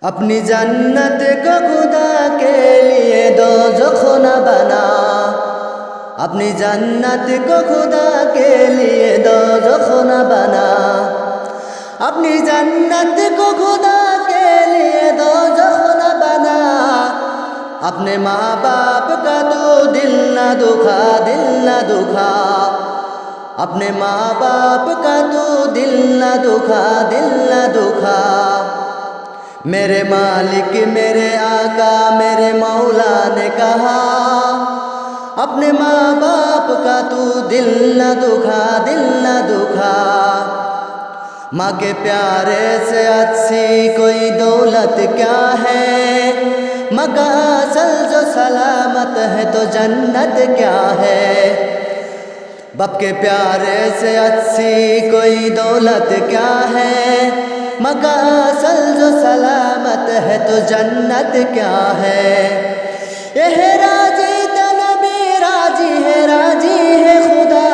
अपनी जन्नत को खुदा के लिए दोज़ख न बना, अपनी जन्नत को खुदा के लिए दोज़ख न बना, अपनी जन्नत को खुदा के लिए दोज़ख न बना। अपने माँ बाप का तो दिल न दुखा, दिल न दुखा, अपने माँ बाप का तो दिल न दुखा, दिल न दुखा। मेरे मालिक मेरे आका मेरे मौला ने कहा, अपने माँ बाप का तू दिल न दुखा, दिल न दुखा। माँ के प्यारे से अच्छी कोई दौलत क्या है, माँ का असल जो सलामत है तो जन्नत क्या है। बाप के प्यारे से अच्छी कोई दौलत क्या है, माँ का असल जो सलामत है तो जन्नत क्या है। यह राजी तनबी राजी है, राजी है खुदा,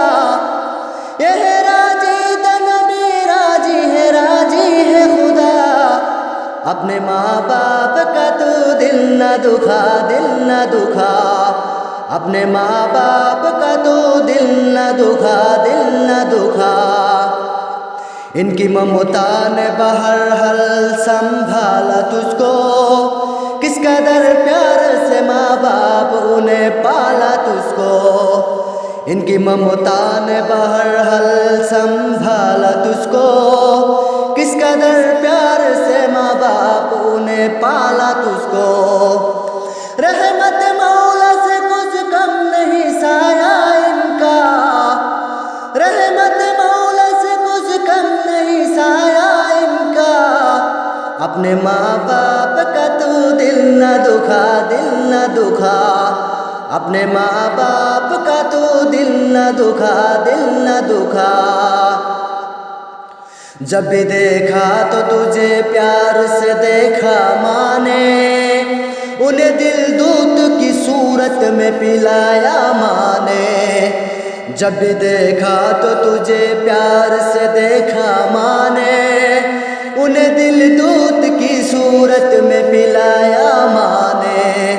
यह राजी तनबी राजी है, राजी है खुदा। अपने माँ बाप का तू दिल न दुखा, दिल न दुखा, अपने माँ बाप का तू दिल न दुखा, दिल न दुखा। इनकी ममता ने बहर हल संभाला तुझको, किस कदर प्यार से माँ बाप उन्हें पाला तुझको। इनकी ममता ने बहर हल संभाला तुझको, किस कदर प्यार से माँ बाप उन्हें पाला तुझको। रहमत मौला से कुछ कम नहीं साया इनका, रहमत मौला से कुछ कम नहीं साया इनका। अपने माँ बाप का तू दिल न दुखा, दिल न दुखा, अपने माँ बाप का तू दिल न दुखा, दिल न दुखा। जब भी देखा तो तुझे प्यार से देखा माँ ने, उन्हें दिल दूध की सूरत में पिलाया माँ ने। जब भी देखा तो तुझे प्यार से देखा माँ ने, उन्हें दिल दूध की सूरत में पिलाया माँ ने।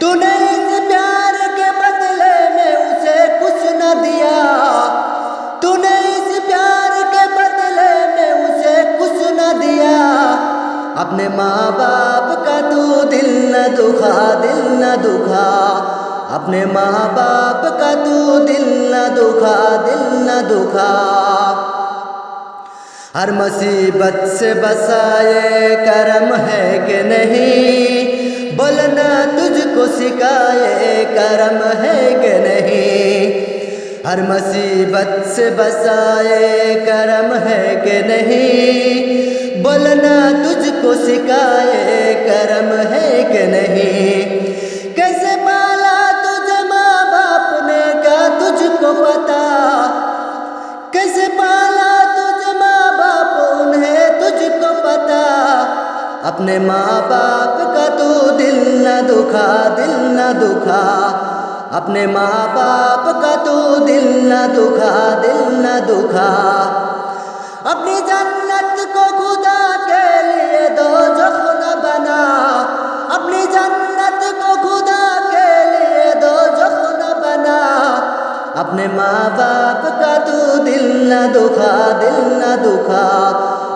तूने इस प्यार के बदले में उसे कुछ न दिया, तूने इस प्यार के बदले में उसे कुछ न दिया। अपने माँ बाप का तू दिल न दुखा, दिल न दुखा, अपने माँ बाप का तू दिल न दुखा, दिल न दुखा। हर मुसीबत से बसाए करम है कि नहीं, बोलना तुझको सिखाए करम है कि नहीं। हर मुसीबत से बसाए करम है कि नहीं, बोलना तुझको सिखाए करम है कि नहीं। कैसे पाला तुझे माँ बाप ने क्या तुझको पता, कैसे पाला तुझे माँ बाप उन्हें तुझको पता। अपने माँ बाप का तू दिल न दुखा, दिल न दुखा, अपने माँ बाप का तू दिल न दुखा, दिल न दुखा। अपनी जन्नत को खुदा के लिए दोज़ख न बना, अपनी जन्नत को खुदा के लिए दोज़ख न बना। अपने माँ बाप का तू दिल न दुखा, दिल न दुखा,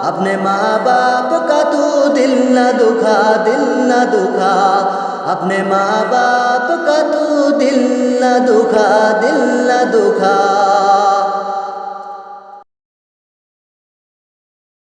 अपने माँ बाप का तू दिल न दुखा, दिल न दुखा, अपने माँ बाप का तू दिल न दुखा, दिल न दुखा।